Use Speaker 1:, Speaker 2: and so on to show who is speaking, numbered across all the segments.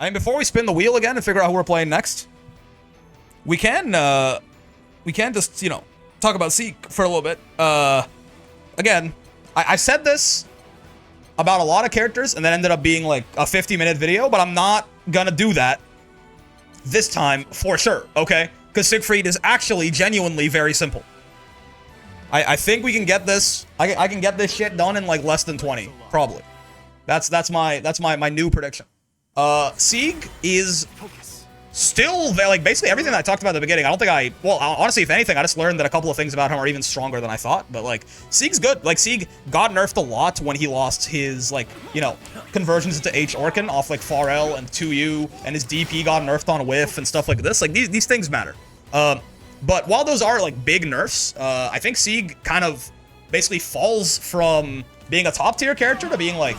Speaker 1: I mean, before we spin the wheel again and figure out who we're playing next, we can just, you know, talk about Sieg for a little bit. Again, I've said this about a lot of characters and then ended up being like a 50-minute video, but I'm not gonna do that this time for sure, okay? Because Siegfried is actually genuinely very simple. I think we can get this. I can get this shit done in like less than 20, probably. That's my new prediction. Sieg is still like basically everything that I talked about at the beginning. I don't think well, honestly, if anything, I just learned that a couple of things about him are even stronger than I thought. But like, Sieg's good. Like, Sieg got nerfed a lot when he lost his, like, you know, conversions into H Orkin off like Pharrell and 2U, and his DP got nerfed on Whiff and stuff like this. Like, these things matter. But while those are like big nerfs, I think Sieg kind of basically falls from being a top tier character to being like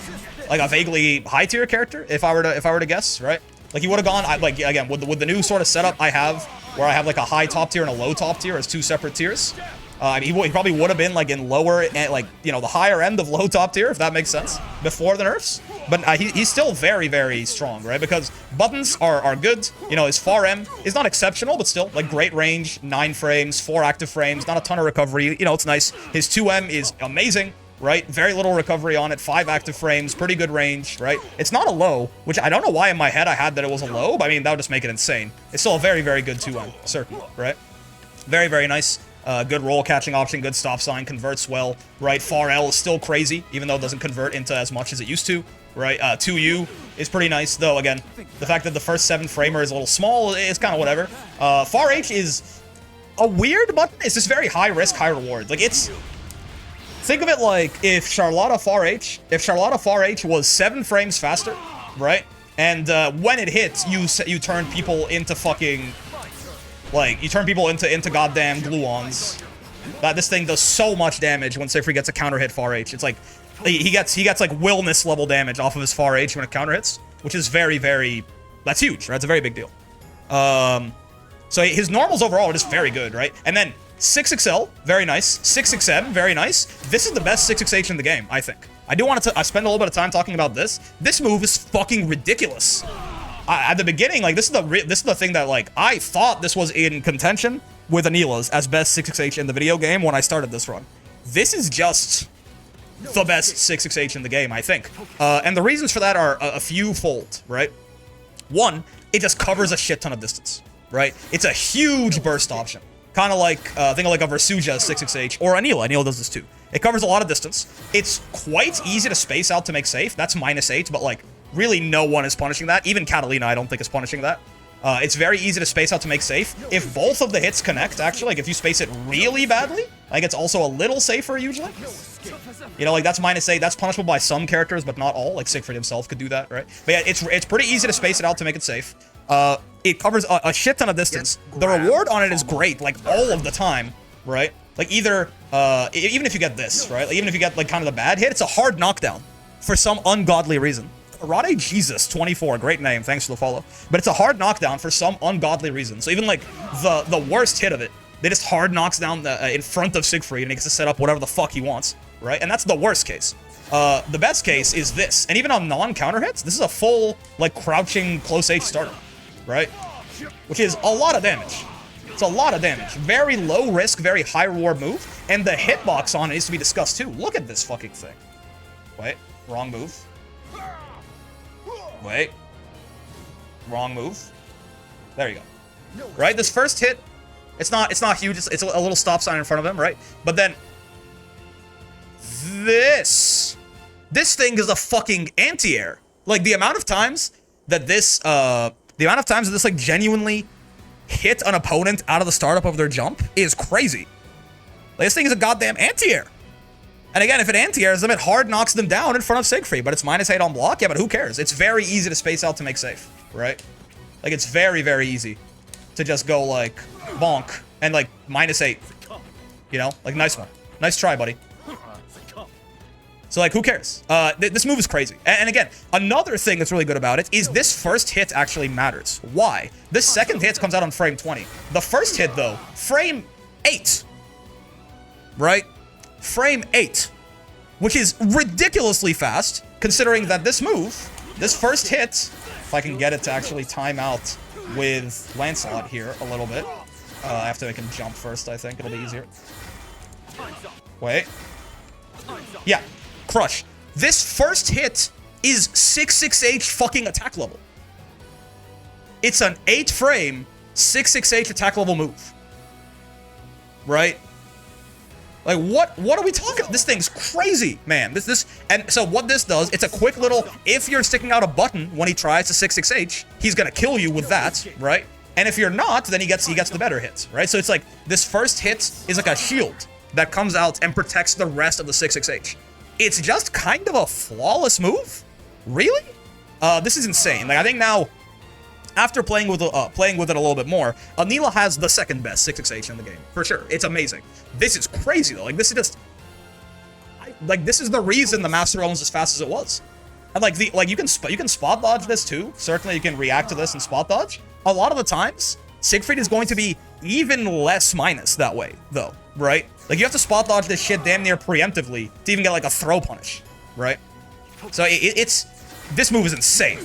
Speaker 1: a vaguely high tier character, if I were to guess, right? Like, he would have gone, like, again, with the new sort of setup I have, where I have like a high top tier and a low top tier as two separate tiers. I mean, he probably would have been like in lower, like, you know, the higher end of low top tier, if that makes sense, before the nerfs. But he's still very, very strong, right? Because buttons are good. You know, his far M is not exceptional, but still, like, great range, 9 frames, 4 active frames, not a ton of recovery. You know, it's nice. His 2M is amazing, right? Very little recovery on it, 5 active frames, pretty good range, right? It's not a low, which I don't know why in my head I had that it was a low, but I mean, that would just make it insane. It's still a very, very good 2M, certainly, right? Very, very nice. Good roll catching option, good stop sign, converts well, right? Far L is still crazy, even though it doesn't convert into as much as it used to, right? 2U is pretty nice, though, again, the fact that the first 7 framer is a little small is kind of whatever. Far H is a weird button. It's just very high risk, high reward. Like, it's... Think of it like if Charlotta Far H was 7 frames faster, right? And when it hits, you turn people into fucking... Like, you turn people into goddamn gluons. This thing does so much damage when Siegfried gets a counter hit Far H. It's like, he gets like willness level damage off of his Far H when it counter hits, which is very, very, that's huge, right? It's a very big deal. So his normals overall are just very good, right? And then 6XL, very nice. 6XM, very nice. This is the best 6XH in the game, I think. I do want to spend a little bit of time talking about this. This move is fucking ridiculous. At the beginning, like, this is the thing that, like, I thought this was in contention with Anila's as best 6XH in the video game when I started this run. This is just the best 6XH in the game, I think. And the reasons for that are a few fold, right? One, it just covers a shit ton of distance, right? It's a huge burst option. Kind of like, think of like a Versuja 6XH, or Anila. Anila does this too. It covers a lot of distance. It's quite easy to space out to make safe. That's -8, but, like, really no one is punishing that. Even Catalina, I don't think, is punishing that. It's very easy to space out to make safe. If both of the hits connect, actually, like, if you space it really badly, like, it's also a little safer, usually. You know, like, that's -8. That's punishable by some characters, but not all. Like, Siegfried himself could do that, right? But yeah, it's pretty easy to space it out to make it safe. It covers a shit ton of distance. The reward on it is great, like, all of the time, right? Like, either, even if you get this, right? Like, even if you get, like, kind of the bad hit, it's a hard knockdown for some ungodly reason. Rade Jesus 24, great name, thanks for the follow. But it's a hard knockdown for some ungodly reason. So even, like, the worst hit of it, they just hard knocks down in front of Siegfried, and he gets to set up whatever the fuck he wants, right? And that's the worst case. The best case is this. And even on non-counter hits, this is a full, like, crouching close H starter, right? Which is a lot of damage. It's a lot of damage. Very low risk, very high reward move. And the hitbox on it needs to be discussed too. Look at this fucking thing. Wait, wrong move. Wait. Wrong move. There you go. Right? This first hit, it's not huge. It's a little stop sign in front of him, right? But then this thing is a fucking anti-air. Like, the amount of times that this like genuinely hit an opponent out of the startup of their jump is crazy. Like, this thing is a goddamn anti-air. And again, if it anti-airs them, it hard knocks them down in front of Siegfried, but it's -8 on block. Yeah, but who cares? It's very easy to space out to make safe, right? Like, it's very, very easy to just go, like, bonk and, like, -8. You know? Like, nice one. Nice try, buddy. So, like, who cares? This move is crazy. And again, another thing that's really good about it is this first hit actually matters. Why? This second hit comes out on frame 20. The first hit, though, frame 8. Right? Frame 8. Which is ridiculously fast, considering that this move, this first hit, If I can get it to actually time out with Lancelot here a little bit. I have to make him jump first, I think. It'll be easier. Wait. Yeah. Crush. This first hit is 6/6H fucking attack level. It's an 8-frame 6/6H attack level move. Right? Like, what are we talking about? This thing's crazy, man. And so what this does, it's a quick little, if you're sticking out a button when he tries to 6/6H, he's gonna kill you with that, right? And if you're not, then he gets the better hits, right? So it's like, this first hit is like a shield that comes out and protects the rest of the 6/6H. It's just kind of a flawless move? Really? This is insane. Like, I think now, after playing with it a little bit more, Anila has the second best 6/6H in the game, for sure. It's amazing. This is crazy though. Like, this is just, this is the reason the Master Realm is as fast as it was. And you can spot dodge this too. Certainly, you can react to this and spot dodge. A lot of the times, Siegfried is going to be even less minus that way, though, right? Like, you have to spot dodge this shit damn near preemptively to even get like a throw punish, right? So this move is insane.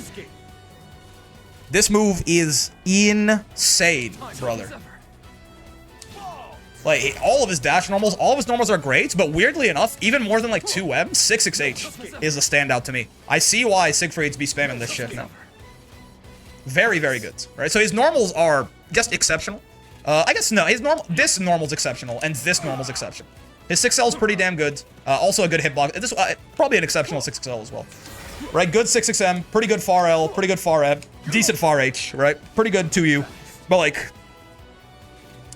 Speaker 1: This move is insane, brother. Like, all of his dash normals, all of his normals are great, but weirdly enough, even more than like 2M, 6/6H is a standout to me. I see why Siegfried's be spamming this shit now. Very, very good, right? So his normals are just exceptional. I guess no, this normal's exceptional, and this normal's exceptional. His 6L is pretty damn good. Also a good hitbox. This probably an exceptional 6L as well. Right, good 6XM, pretty good far L, pretty good far Eb, decent far H, right? Pretty good 2U. But like,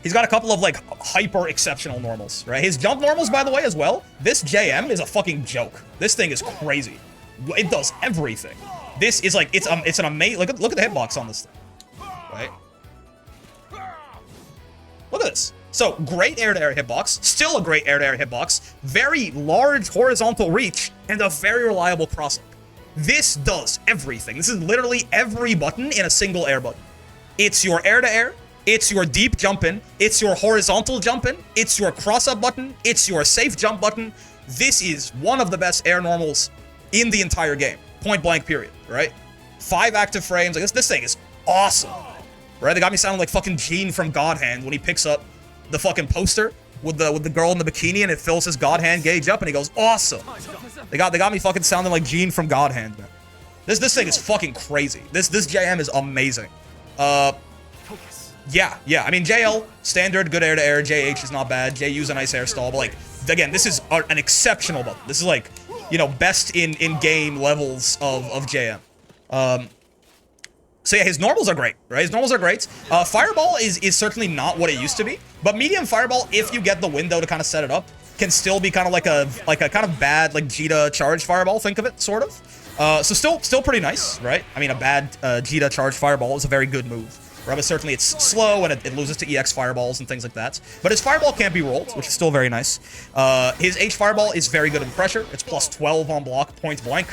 Speaker 1: he's got a couple of like hyper exceptional normals, right? His jump normals, by the way, as well. This JM is a fucking joke. This thing is crazy. It does everything. This is like, it's an amazing, look at the hitbox on this thing, right? Look at this. So, great air-to-air hitbox, still a great air-to-air hitbox, very large horizontal reach, and a very reliable cross-up. This does everything. This is literally every button in a single air button. It's your air-to-air, it's your deep jump-in, it's your horizontal jump-in, it's your cross-up button, it's your safe jump button. This is one of the best air normals in the entire game. Point blank, period, right? 5 active frames. Like, this thing is awesome, right? They got me sounding like fucking Gene from God Hand when he picks up the fucking poster with the girl in the bikini and it fills his God Hand gauge up and he goes, awesome. They got me fucking sounding like Gene from God Hand, man. This thing is fucking crazy. This JM is amazing. Yeah. I mean, JL, standard, good air-to-air. JH is not bad. JU's a nice air stall. But, like, again, this is an exceptional button. This is, like, you know, best in-game levels of JM. So, yeah, his normals are great, right? His normals are great. Fireball is certainly not what it used to be. But medium Fireball, if you get the window to kind of set it up, can still be kind of like a kind of bad, like, Jita charge Fireball, think of it, sort of. So still pretty nice, right? I mean, a bad Jita charge Fireball is a very good move. Right, but certainly it's slow and it loses to EX fireballs and things like that. But his fireball can't be rolled, which is still very nice. His H fireball is very good in pressure. It's plus 12 on block, point blank.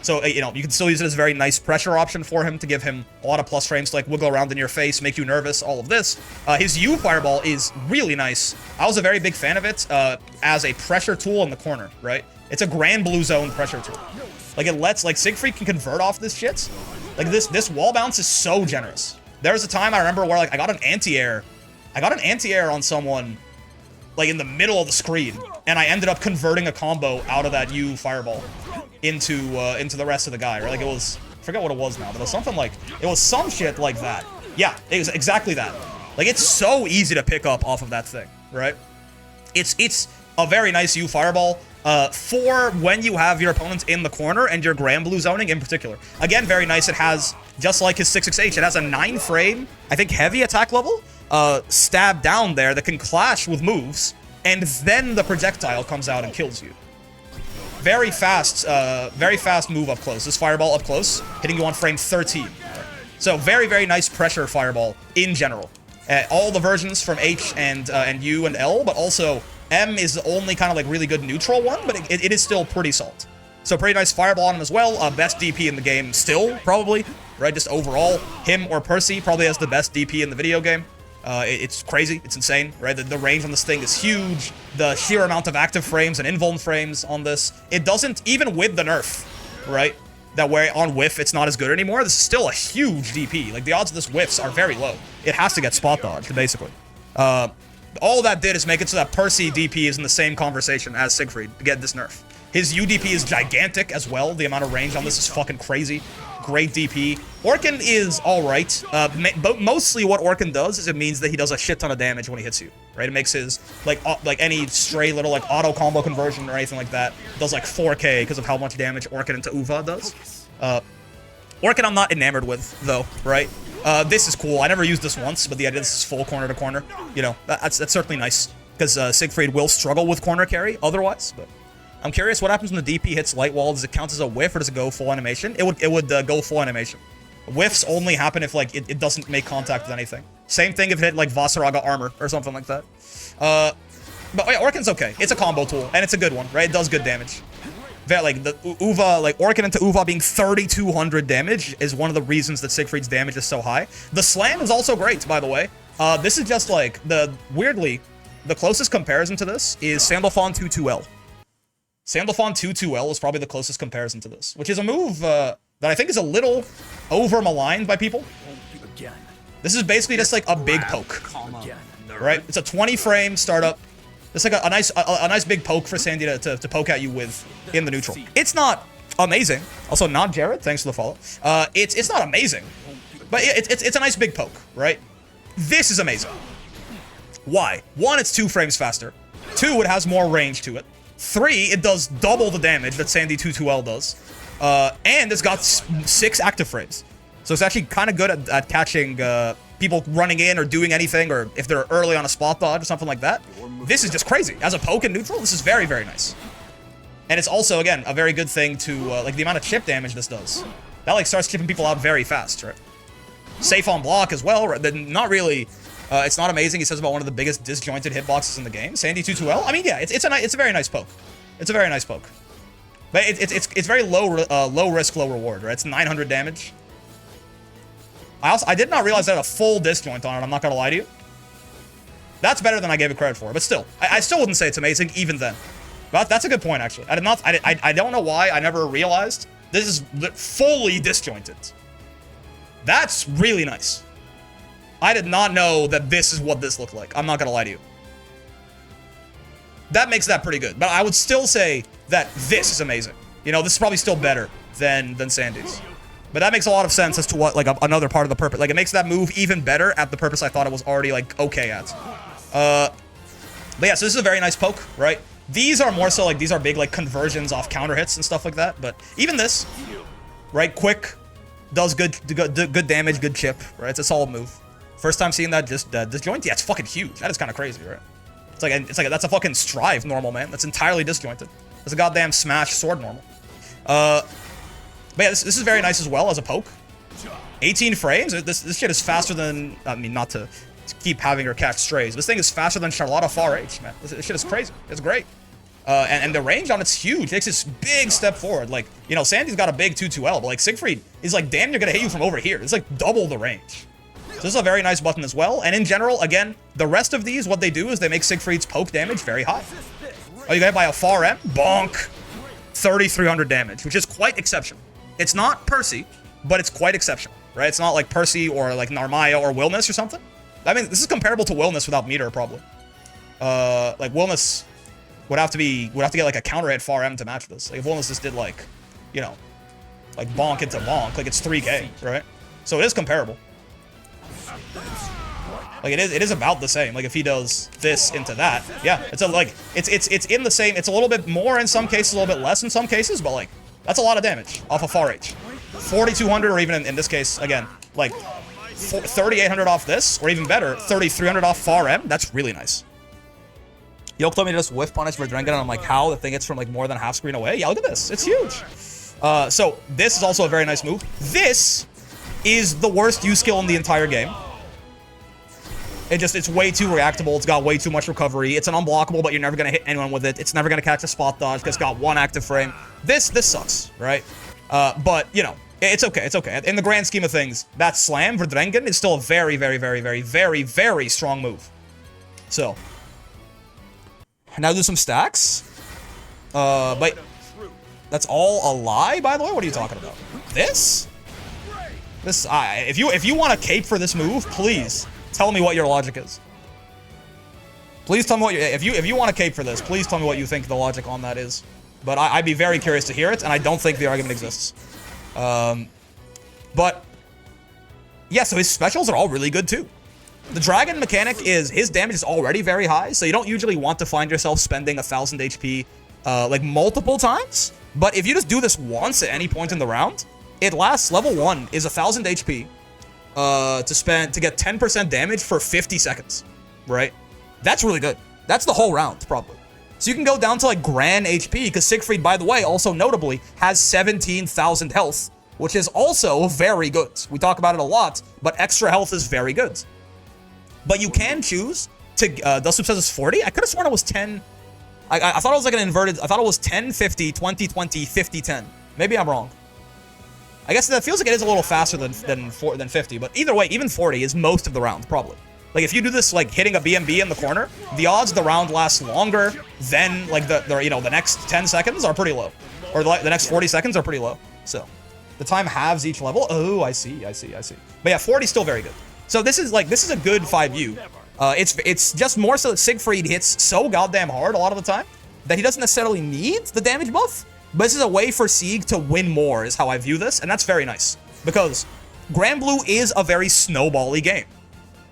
Speaker 1: So, you know, you can still use it as a very nice pressure option for him to give him a lot of plus frames to, like, wiggle around in your face, make you nervous, all of this. His U fireball is really nice. I was a very big fan of it as a pressure tool in the corner, right? It's a Granblue zone pressure tool. Like, it lets, like, Siegfried can convert off this shit. Like, this wall bounce is so generous. There was a time I remember where, like, I got an anti-air on someone, like, in the middle of the screen, and I ended up converting a combo out of that U fireball into the rest of the guy, right? Like, it was, I forget what it was now, but it was something like, it was some shit like that. Yeah, it was exactly that. Like, it's so easy to pick up off of that thing, right? It's a very nice U fireball. For when you have your opponents in the corner and your Granblue zoning in particular. Again, very nice. It has, just like his 6XH, it has a 9-frame, I think, heavy attack level, stab down there that can clash with moves, and then the projectile comes out and kills you. Very fast move up close. This fireball up close, hitting you on frame 13. So very, very nice pressure fireball in general. All the versions from H and U and L, but also M is the only kind of like really good neutral one, but it is still pretty solid. So pretty nice fireball on him as well. Best DP in the game still, probably, right? Just overall, him or Percy probably has the best DP in the video game. It's crazy. It's insane, right? The range on this thing is huge. The sheer amount of active frames and invuln frames on this. It doesn't, even with the nerf, right? that where on whiff it's not as good anymore, this is still a huge DP. Like, the odds of this whiffs are very low. It has to get spot dodged, basically. All that did is make it so that Percy DP is in the same conversation as Siegfried to get this nerf. His UDP is gigantic as well. The amount of range on this is fucking crazy. Great DP. Orkin is alright, but mostly what Orkin does is it means that he does a shit ton of damage when he hits you, right? It makes his, like any stray little, like, auto combo conversion or anything like that, does, like, 4k because of how much damage Orkin into Uva does. Orkin I'm not enamored with, though, right? This is cool. I never used this once, but the idea this is full corner to corner, you know, that's certainly nice, because Siegfried will struggle with corner carry otherwise, but I'm curious what happens when the DP hits light wall. Does it count as a whiff or does it go full animation? It would go full animation. Whiffs only happen if, like, it doesn't make contact with anything. Same thing if it hit, like, Vasaraga armor or something like that. But yeah, Orkin's okay. It's a combo tool, and it's a good one, right? It does good damage. Like, the Uva, like, Orkin into Uva being 3,200 damage is one of the reasons that Siegfried's damage is so high. The slam is also great, by the way. This is just, like, weirdly, the closest comparison to this is Sandalphon 2-2L. Sandalphon 2-2L is probably the closest comparison to this, which is a move that I think is a little over-maligned by people. This is basically just like a big poke, right? It's a 20-frame startup. It's like a nice big poke for Sandy to poke at you with in the neutral. It's not amazing. Also, not Jared, thanks for the follow. It's not amazing, but it's a nice big poke, right? This is amazing. Why? 1, it's 2 frames faster. 2, it has more range to it. 3, it does double the damage that Sandy 2-2L does. And it's got 6 active frames. So it's actually kind of good at catching people running in or doing anything, or if they're early on a spot dodge or something like that. This is just crazy. As a poke in neutral, this is very, very nice. And it's also, again, a very good thing to, like, the amount of chip damage this does. That, like, starts chipping people out very fast, right? Safe on block as well, right? Not really... it's not amazing. He says about one of the biggest disjointed hitboxes in the game. Sandy 2-2L. I mean, yeah, it's a very nice poke. It's a very nice poke. But it's very low risk, low reward, right? It's 900 damage. I did not realize that had a full disjoint on it. I'm not gonna lie to you. That's better than I gave it credit for. But still, I still wouldn't say it's amazing even then. But that's a good point actually. I don't know why I never realized this is fully disjointed. That's really nice. I did not know that this is what this looked like. I'm not gonna lie to you. That makes that pretty good. But I would still say that this is amazing. You know, this is probably still better than Sandy's. But that makes a lot of sense as to what, like, another part of the purpose. Like, it makes that move even better at the purpose I thought it was already, like, okay at. But yeah, so this is a very nice poke, right? These are more so, like, these are big, like, conversions off counter hits and stuff like that. But even this, right? Quick, does good damage, good chip, right? It's a solid move. First time seeing that disjoint, yeah, it's fucking huge. That is kind of crazy, right? It's like that's a fucking strive normal, man. That's entirely disjointed. That's a goddamn smash sword normal. But yeah, this is very nice as well as a poke. 18 frames. This shit is faster than, I mean, not to keep having her catch strays. This thing is faster than Charlotta Far H, man. This shit is crazy. It's great. And the range on it's huge. It takes this big step forward. Like, you know, Sandy's got a big 2-2L, but like Siegfried is like damn near gonna hit you from over here. It's like double the range. So this is a very nice button as well. And in general, again, the rest of these, what they do is they make Siegfried's poke damage very high. Oh, you get hit by a far M? Bonk. 3,300 damage, which is quite exceptional. It's not Percy, but it's quite exceptional, right? It's not like Percy or like Narmaya or Wilness or something. I mean, this is comparable to Wilness without meter, probably. Like Wilness would have to get like a counter hit far M to match this. Like if Wilness just did like, you know, like bonk into bonk, like it's 3k, right? So it is comparable. Like it is about the same. Like if he does this into that, yeah, it's in the same. It's a little bit more in some cases, a little bit less in some cases, but like that's a lot of damage off of Far H. 4,200, or even in this case, again, like 3,800 off this, or even better, 3,300 off Far M. That's really nice. Yoke told me to just whiff punish for Drengen, and I'm like, how? The thing hits from like more than half screen away? Yeah, look at this. It's huge. So this is also a very nice move. This is the worst U skill in the entire game. It's way too reactable. It's got way too much recovery. It's an unblockable, but you're never going to hit anyone with it. It's never going to catch a spot dodge because it's got one active frame. This sucks, right? But, you know, it's okay. It's okay. In the grand scheme of things, that slam for Drengen is still a very, very, very, very, very, very strong move. So, now do some stacks. But That's all a lie, by the way? What are you talking about? This? This, if you want to cape for this move, please tell me what your logic is. Please tell me what if you want to cape for this, please tell me what you think the logic on that is. But I'd be very curious to hear it, and I don't think the argument exists. But yeah, so his specials are all really good too. The dragon mechanic is his damage is already very high, so you don't usually want to find yourself spending 1,000 HP like multiple times. But if you just do this once at any point in the round, it lasts. Level 1 is 1,000 HP to get 10% damage for 50 seconds, right? That's really good. That's the whole round, probably. So you can go down to like Gran HP, because Siegfried, by the way, also notably, has 17,000 health, which is also very good. We talk about it a lot, but extra health is very good. But you can choose to, Dustsoup says it's 40? I could have sworn it was 10. I thought it was like an inverted, I thought it was 10, 50, 20, 20, 50, 10. Maybe I'm wrong. I guess that feels like it is a little faster than 50, but either way, even 40 is most of the round, probably. Like, if you do this, like, hitting a BMB in the corner, the odds the round lasts longer than, like, the next 10 seconds are pretty low. Or, the next 40 seconds are pretty low. So, the time halves each level. Oh, I see. But yeah, 40 is still very good. So, this is a good 5U. It's just more so that Siegfried hits so goddamn hard a lot of the time that he doesn't necessarily need the damage buff. But this is a way for Sieg to win more, is how I view this. And that's very nice. Because Granblue is a very snowbally game.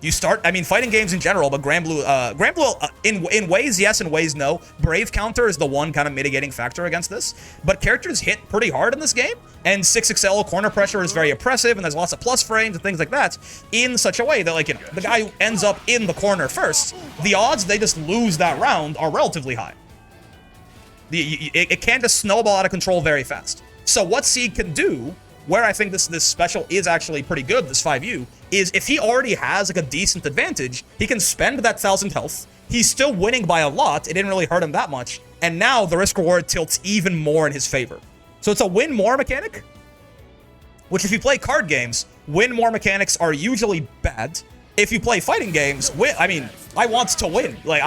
Speaker 1: You start, I mean, fighting games in general, but Granblue, in ways yes, in ways no. Brave counter is the one kind of mitigating factor against this. But characters hit pretty hard in this game, and 6XL corner pressure is very oppressive, and there's lots of plus frames and things like that, in such a way that, like, you know, the guy who ends up in the corner first, the odds they just lose that round are relatively high. It can just snowball out of control very fast. So what Sieg can do, where I think this special is actually pretty good, this 5U, is if he already has like a decent advantage, he can spend that 1,000 health. He's still winning by a lot. It didn't really hurt him that much. And now the risk reward tilts even more in his favor. So it's a win more mechanic, which if you play card games, win more mechanics are usually bad. If you play fighting games, I want to win. Like,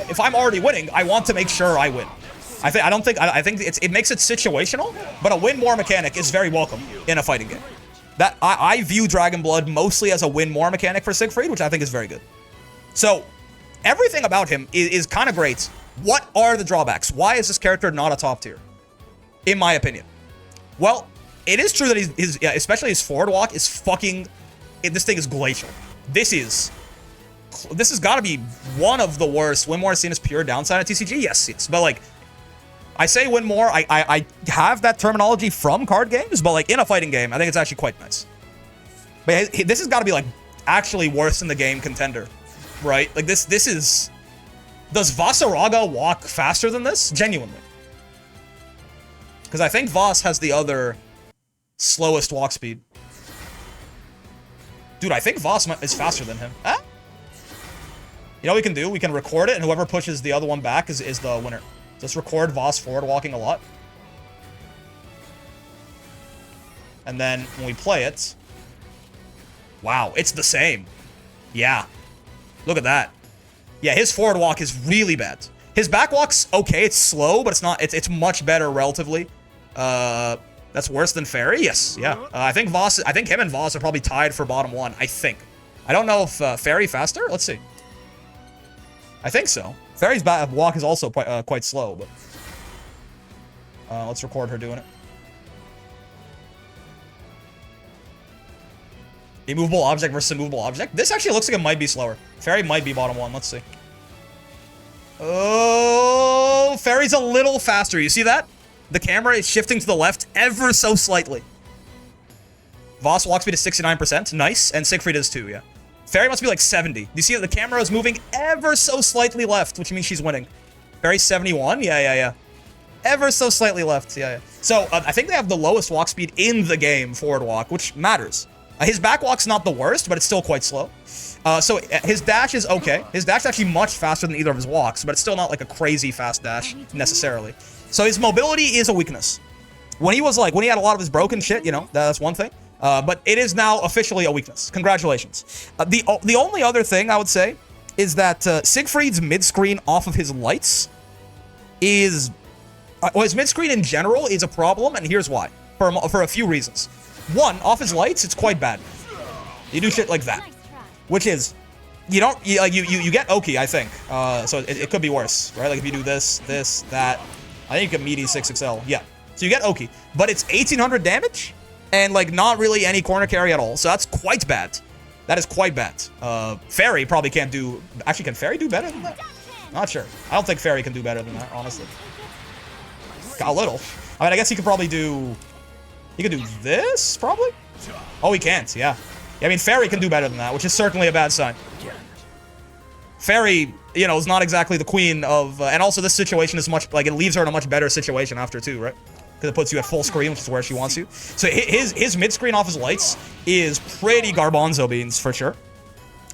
Speaker 1: if I'm already winning, I want to make sure I win. I think it makes it situational, but a win more mechanic is very welcome in a fighting game. That I view Dragon Blood mostly as a win more mechanic for Siegfried, which I think is very good. So everything about him is kind of great. What are the drawbacks? Why is this character not a top tier? In my opinion. Well, it is true that especially his forward walk is fucking, this thing is glacial. This has got to be one of the worst. Win more is seen as pure downside at TCG. Yes. But like, I say win more. I have that terminology from card games, but like in a fighting game, I think it's actually quite nice. But this has got to be like actually worse than the game contender, right? Like this is. Does Vasaraga walk faster than this? Genuinely. Because I think Voss has the other slowest walk speed. Dude, I think Voss is faster than him. Huh? You know what we can do? We can record it, and whoever pushes the other one back is the winner. Just record Voss forward walking a lot. And then when we play it... Wow, it's the same. Yeah. Look at that. Yeah, his forward walk is really bad. His back walk's okay, it's slow, but it's not. It's much better relatively. That's worse than Fairy? Yes, yeah. I think him and Voss are probably tied for bottom one, I think. I don't know if Fairy faster? Let's see. I think so. Fairy's walk is also quite slow, but... let's record her doing it. Immovable object versus immovable object. This actually looks like it might be slower. Fairy might be bottom one. Let's see. Oh, Fairy's a little faster. You see that? The camera is shifting to the left ever so slightly. Voss walk speed is 69%. Nice. And Siegfried is too, yeah. Fairy must be like 70. Do you see that the camera is moving ever so slightly left, which means she's winning. Fairy's 71? Yeah. Ever so slightly left. Yeah. So, I think they have the lowest walk speed in the game, forward walk, which matters. His back walk's not the worst, but it's still quite slow. So, his dash is okay. His dash is actually much faster than either of his walks, but it's still not like a crazy fast dash, necessarily. So, his mobility is a weakness. When he had a lot of his broken shit, you know, that's one thing. But it is now officially a weakness. Congratulations. The only other thing I would say is that Siegfried's mid-screen off of his lights is Well, his mid-screen in general is a problem, and here's why. For a few reasons. One, off his lights, it's quite bad. You do shit like that. Which is, you get Oki, I think. So it could be worse, right? Like if you do this, that. I think you can meaty 6XL. Yeah. So you get Oki. But it's 1800 damage, and like not really any corner carry at all. So that's quite bad. That is quite bad. Fairy probably can't do... Actually, can Fairy do better than that? Not sure. I don't think Fairy can do better than that, honestly. Got a little. I mean, I guess he could probably do... He could do this, probably? Oh, he can't, yeah. I mean, Fairy can do better than that, which is certainly a bad sign. Fairy, you know, is not exactly the queen of... and also, this situation is much... Like, it leaves her in a much better situation after, too, right? Because it puts you at full screen, which is where she wants you. So his mid-screen off his lights is pretty garbanzo beans, for sure.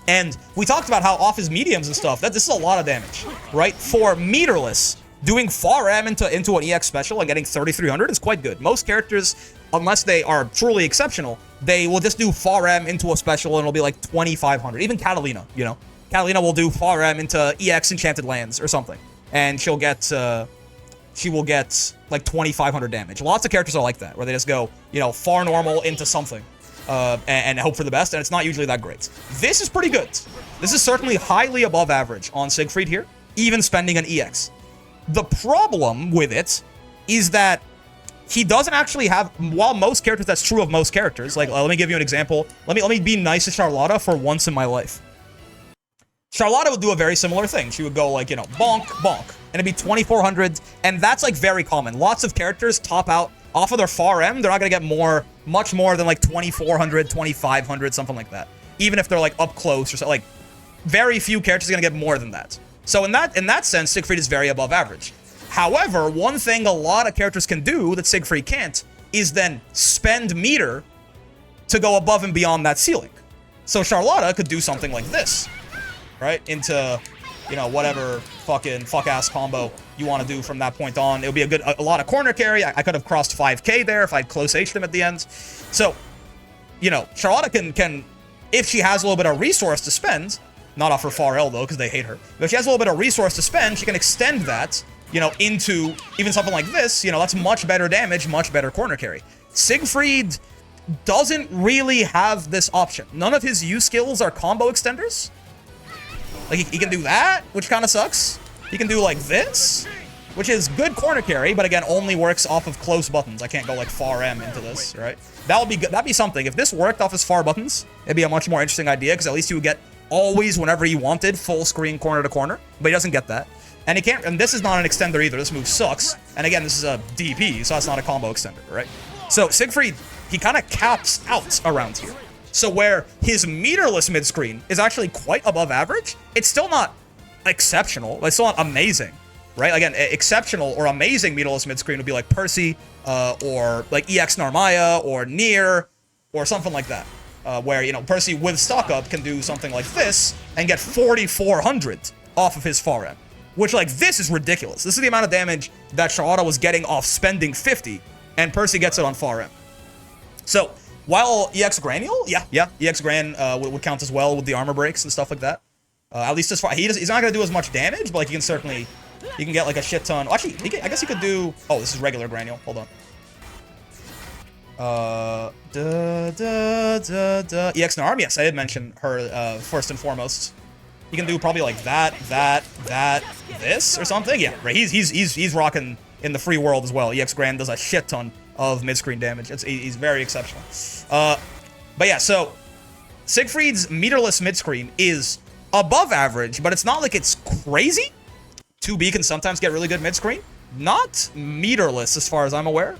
Speaker 1: And we talked about how off his mediums and stuff, this is a lot of damage, right? For meterless, doing far M into an EX special and getting 3300 is quite good. Most characters, unless they are truly exceptional, they will just do far M into a special and it'll be like 2500. Even Catalina, you know? Catalina will do far M into EX Enchanted Lands or something. And she will get like 2500 damage. Lots of characters are like that, where they just go, you know, far normal into something. And hope for the best, and it's not usually that great. This is pretty good. This is certainly highly above average on Siegfried here, even spending an EX. The problem with it is that he doesn't actually have, while most characters, that's true of most characters. Like, let me give you an example. Let me be nice to Charlotta for once in my life. Charlotta would do a very similar thing. She would go like, you know, bonk, bonk, and it'd be 2400, and that's like very common. Lots of characters top out off of their far M, they're not gonna get much more than like 2400, 2500, something like that. Even if they're like up close or so, like very few characters are gonna get more than that. So in that sense, Siegfried is very above average. However, one thing a lot of characters can do that Siegfried can't is then spend meter to go above and beyond that ceiling. So Charlotta could do something like this, right? Into, you know, whatever fucking fuck-ass combo you want to do from that point on. It would be a lot of corner carry. I could have crossed 5k there if I'd close H them at the end. So, you know, Charlotta can, if she has a little bit of resource to spend, not off her far L though, because they hate her, but if she has a little bit of resource to spend, she can extend that, you know, into even something like this. You know, that's much better damage, much better corner carry. Siegfried doesn't really have this option. None of his U skills are combo extenders. Like, he can do that, which kind of sucks. He can do like this, which is good corner carry, but again, only works off of close buttons. I can't go like far M into this, right? That would be good. That'd be something. If this worked off his far buttons, it'd be a much more interesting idea, because at least he would get always, whenever he wanted, full screen corner to corner, but he doesn't get that. And he can't, and this is not an extender either. This move sucks. And again, this is a DP, so that's not a combo extender, right? So Siegfried, he kind of caps out around here. So where his meterless mid-screen is actually quite above average, it's still not exceptional. It's still not amazing, right? Again, exceptional or amazing meterless mid-screen would be like Percy, or like EX Narmaya, or Nier, or something like that. Where, you know, Percy with stock up can do something like this and get 4400 off of his far end. Which, like, this is ridiculous. This is the amount of damage that Charlotta was getting off spending 50, and Percy gets it on far end. So, while EX Granule, yeah, EX Gran would count as well with the armor breaks and stuff like that. At least as far, he's not gonna do as much damage, but like he can certainly, he can get like a shit ton. Well, actually, I guess he could do. Oh, this is regular Granule. Hold on. EX Narm, yes, I did mention her first and foremost. He can do probably like that, this or something. Yeah, right. He's rocking in the free world as well. EX Gran does a shit ton of mid-screen damage. He's very exceptional. But yeah, so Siegfried's meterless mid-screen is above average, but it's not like it's crazy. 2B can sometimes get really good mid-screen. Not meterless as far as I'm aware.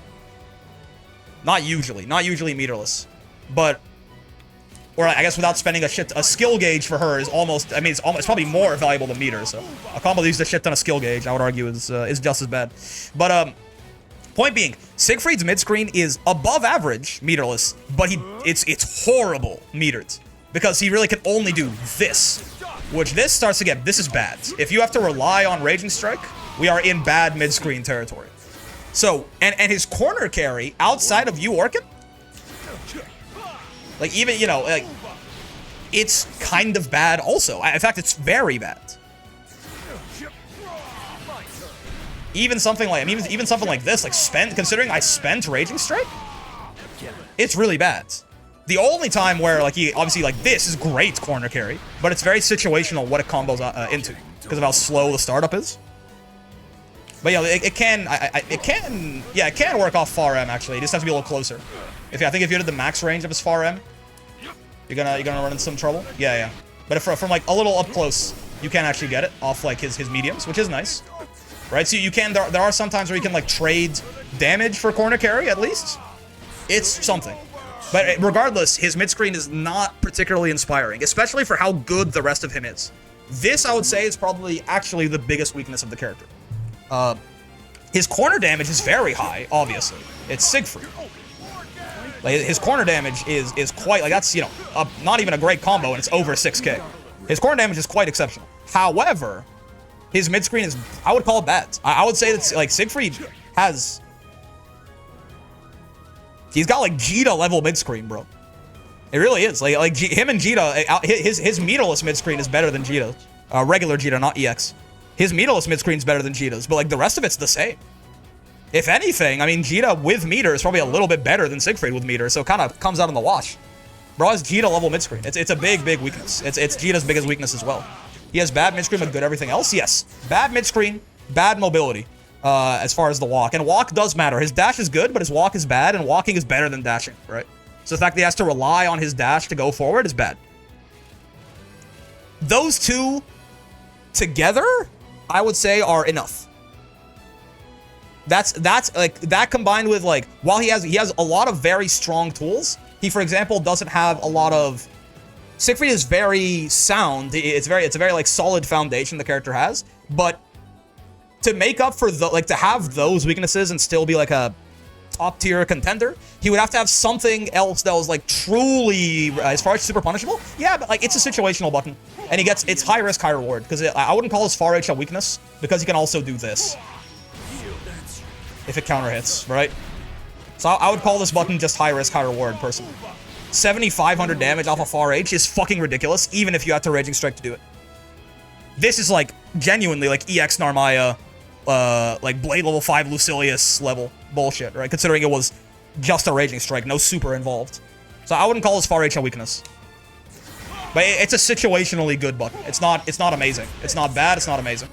Speaker 1: Not usually meterless. But, or I guess without spending a skill gauge for her is almost, I mean, it's probably more valuable than meter. So a combo that uses a shit ton of skill gauge, I would argue, is just as bad. But, point being, Siegfried's mid-screen is above average meterless, but it's horrible metered. Because he really can only do this. Which this starts to get, this is bad. If you have to rely on Raging Strike, we are in bad mid-screen territory. So, and his corner carry outside of you Orchid, like even, you know, like, it's kind of bad also. In fact, it's very bad. even something like, I mean, even something like this, like considering I spent Raging Strike, it's really bad. The only time where, like, he obviously, like, this is great corner carry, but it's very situational what it combos into because of how slow the startup is. But yeah, it can work off far M actually. It just has to be a little closer. I think if you did the max range of his far M, you're gonna run into some trouble. Yeah. But if from like a little up close, you can actually get it off like his mediums, which is nice, right? So you can there are some times where you can like trade damage for corner carry at least. It's something. But regardless, his mid-screen is not particularly inspiring, especially for how good the rest of him is. This, I would say, is probably actually the biggest weakness of the character. His corner damage is very high, obviously. It's Siegfried. Like, his corner damage is quite, like, that's, you know, not even a great combo, and it's over 6k. His corner damage is quite exceptional. However, his mid-screen is, I would call it bad. I would say that, like, Siegfried has... He's got, like, Jita level mid-screen, bro. It really is. Like him and Jita, his meterless mid-screen is better than Jita. Regular Jita, not EX. His meterless mid-screen is better than Jita's, but, like, the rest of it's the same. If anything, I mean, Jita with meter is probably a little bit better than Siegfried with meter, so it kind of comes out in the wash. Bro has Jita level mid-screen. It's a big weakness. It's Jita's biggest weakness as well. He has bad mid-screen but good everything else. Yes. Bad mid-screen, bad mobility. As far as the walk. And walk does matter. His dash is good, but his walk is bad, and walking is better than dashing, right? So the fact that he has to rely on his dash to go forward is bad. Those two together, I would say, are enough. That's like, that combined with, like, while he has a lot of very strong tools, he, for example, doesn't have a lot of... Siegfried is very sound. It's a very, like, solid foundation the character has, but to make up for to have those weaknesses and still be like a top tier contender, he would have to have something else that was like truly, as far as super punishable. Yeah, but like it's a situational button, and it's high risk, high reward, because I wouldn't call his far H a weakness because he can also do this if it counter hits, right? So I would call this button just high risk, high reward personally. 7,500 damage off of far H is fucking ridiculous, even if you had to Raging Strike to do it. This is like genuinely like EX Narmaya, like Blade level 5 Lucilius level bullshit, right? Considering it was just a Raging Strike, no super involved. So I wouldn't call this far H a weakness. But it's a situationally good button. It's not amazing. It's not bad, it's not amazing.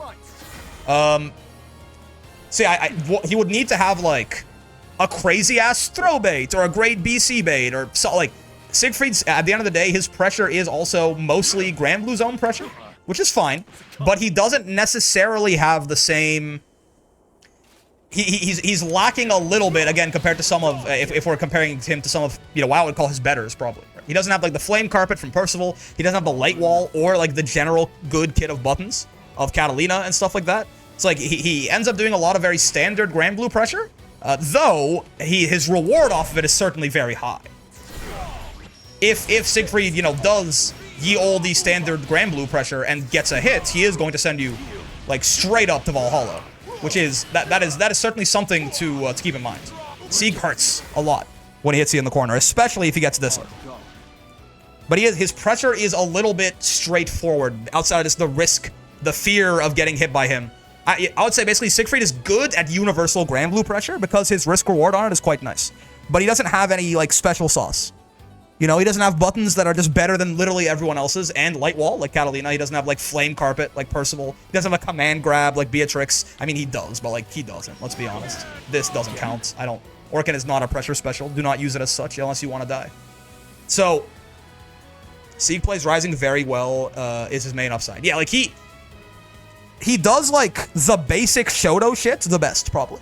Speaker 1: See, he would need to have like a crazy ass throw bait or a great BC bait or so, like Siegfried's, at the end of the day, his pressure is also mostly Granblue zone pressure, which is fine, but he doesn't necessarily have the same... He's lacking a little bit, again, compared to some of... If we're comparing him to some of, you know, what I would call his betters, probably. He doesn't have, like, the Flame Carpet from Percival. He doesn't have the Light Wall or, like, the general good kit of buttons of Catalina and stuff like that. It's like, he ends up doing a lot of very standard Granblue pressure, though his reward off of it is certainly very high. If Siegfried, you know, does ye olde standard Granblue pressure and gets a hit, he is going to send you, like, straight up to Valhalla, which is that is certainly something to keep in mind. Sieg hurts a lot when he hits you in the corner, especially if he gets this one. But his pressure is a little bit straightforward outside of just the risk, the fear of getting hit by him. I would say basically Siegfried is good at universal Granblue pressure because his risk reward on it is quite nice, but he doesn't have any like special sauce. You know, he doesn't have buttons that are just better than literally everyone else's, and Light Wall, like Catalina. He doesn't have, like, Flame Carpet, like Percival. He doesn't have a Command Grab, like Beatrix. I mean, he does, but, like, he doesn't. Let's be honest. This doesn't count. Orkin is not a pressure special. Do not use it as such unless you want to die. So, Sieg plays Rising very well, is his main upside. Yeah, like, he does, like, the basic Shoto shit the best, probably.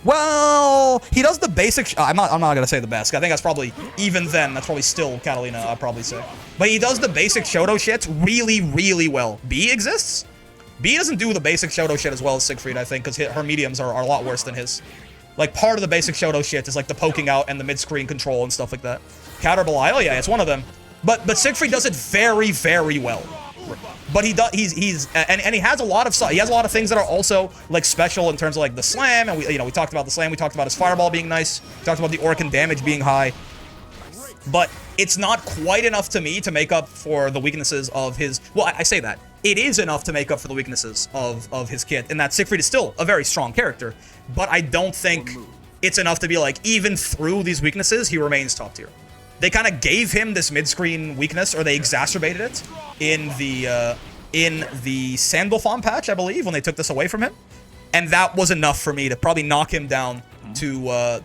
Speaker 1: Well, he does the basic... I'm not gonna say the best. I think that's probably... Even then, that's probably still Catalina, I'd probably say. But he does the basic Shoto shit really, really well. B exists? B doesn't do the basic Shoto shit as well as Siegfried, I think, because her mediums are a lot worse than his. Like, part of the basic Shoto shit is, like, the poking out and the mid-screen control and stuff like that. Counter Belial, yeah, it's one of them. But Siegfried does it very, very well. But he has a lot of things that are also like special in terms of like the slam, and we talked about the slam, we talked about his fireball being nice, we talked about the Orkin damage being high, but it's not quite enough to me to make up for the weaknesses of his. Well, I say that it is enough to make up for the weaknesses of his kit, and that Siegfried is still a very strong character, but I don't think it's enough to be like, even through these weaknesses, he remains top tier. They kind of gave him this mid-screen weakness, or they exacerbated it in the Sandalphon patch, I believe, when they took this away from him, and that was enough for me to probably knock him down to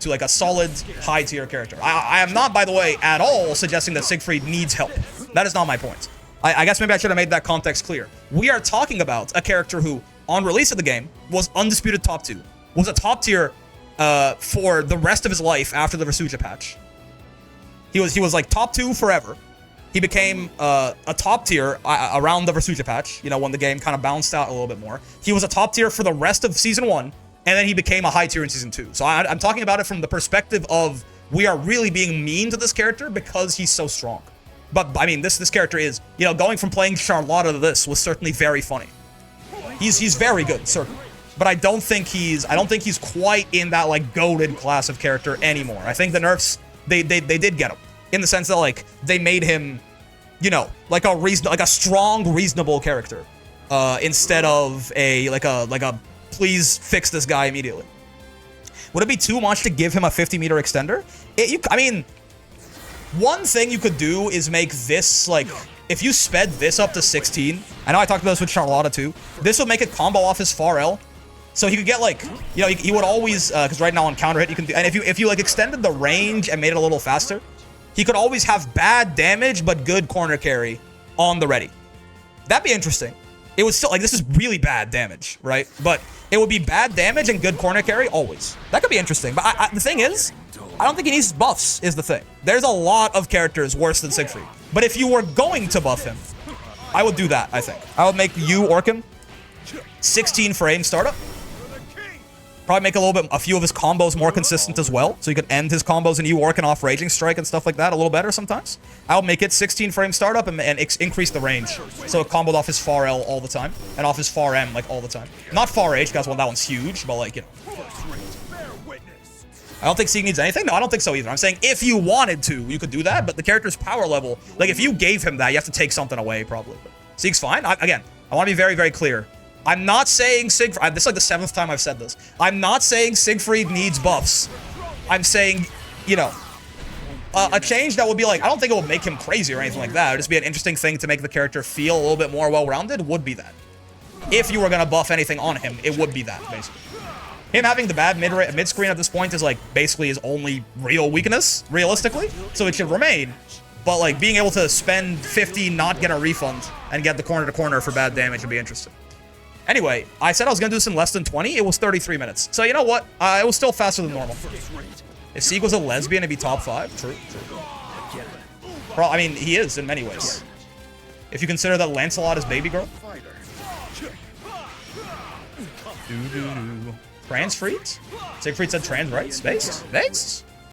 Speaker 1: like a solid high tier character. I am not, by the way, at all suggesting that Siegfried needs help. That is not my point. I guess maybe I should have made that context clear. We are talking about a character who, on release of the game, was undisputed top 2, was a top tier for the rest of his life after the Versucha patch. He was like top 2 forever. He became a top tier around the Versucha patch, you know, when the game kind of bounced out a little bit more. He was a top tier for the rest of Season 1, and then he became a high tier in Season 2. So I'm talking about it from the perspective of we are really being mean to this character because he's so strong. But, I mean, this character is, you know, going from playing Charlotta to this was certainly very funny. He's very good, certainly. But I don't think he's quite in that, like, goated class of character anymore. I think the nerfs, they did get him. In the sense that, like, they made him, you know, like a strong, reasonable character. Instead of like a please fix this guy immediately. Would it be too much to give him a 50-meter extender? I mean, one thing you could do is make this, like, if you sped this up to 16, I know I talked about this with Charlotta too, this would make it combo off his far L. So he could get, like, you know, he would always, because right now on counter hit, you can do, and if you like extended the range and made it a little faster, he could always have bad damage but good corner carry on the ready. That'd be interesting. It would still, like, this is really bad damage, right? But it would be bad damage and good corner carry always. That could be interesting. But the thing is, I don't think he needs buffs, is the thing. There's a lot of characters worse than Siegfried. But if you were going to buff him, I would do that, I think. I would make you Orkin 16 frame startup. Probably make a few of his combos more consistent as well. So you could end his combos and you Orkin off Raging Strike and stuff like that a little better sometimes. I'll make it 16 frame startup and increase the range. So it comboed off his far L all the time. And off his far M, like, all the time. Not far H, because, well, that one's huge, but, like, you know. I don't think Sieg needs anything. No, I don't think so either. I'm saying if you wanted to, you could do that, but the character's power level, like, if you gave him that, you have to take something away, probably. But Sieg's fine. Again, I want to be very, very clear. I'm not saying Siegfried, this is like the 7th time I've said this. I'm not saying Siegfried needs buffs. I'm saying, you know, a change that would be like, I don't think it would make him crazy or anything like that. It would just be an interesting thing to make the character feel a little bit more well-rounded, would be that. If you were going to buff anything on him, it would be that, basically. Him having the bad mid-screen at this point is, like, basically his only real weakness, realistically. So it should remain. But, like, being able to spend 50, not get a refund, and get the corner-to-corner for bad damage would be interesting. Anyway, I said I was going to do this in less than 20. It was 33 minutes. So, you know what? It was still faster than normal. If Sieg was a lesbian, it'd be top 5. True. I mean, he is in many ways. If you consider that Lancelot is baby girl. Trans Freed? Siegfried said trans, right? Based?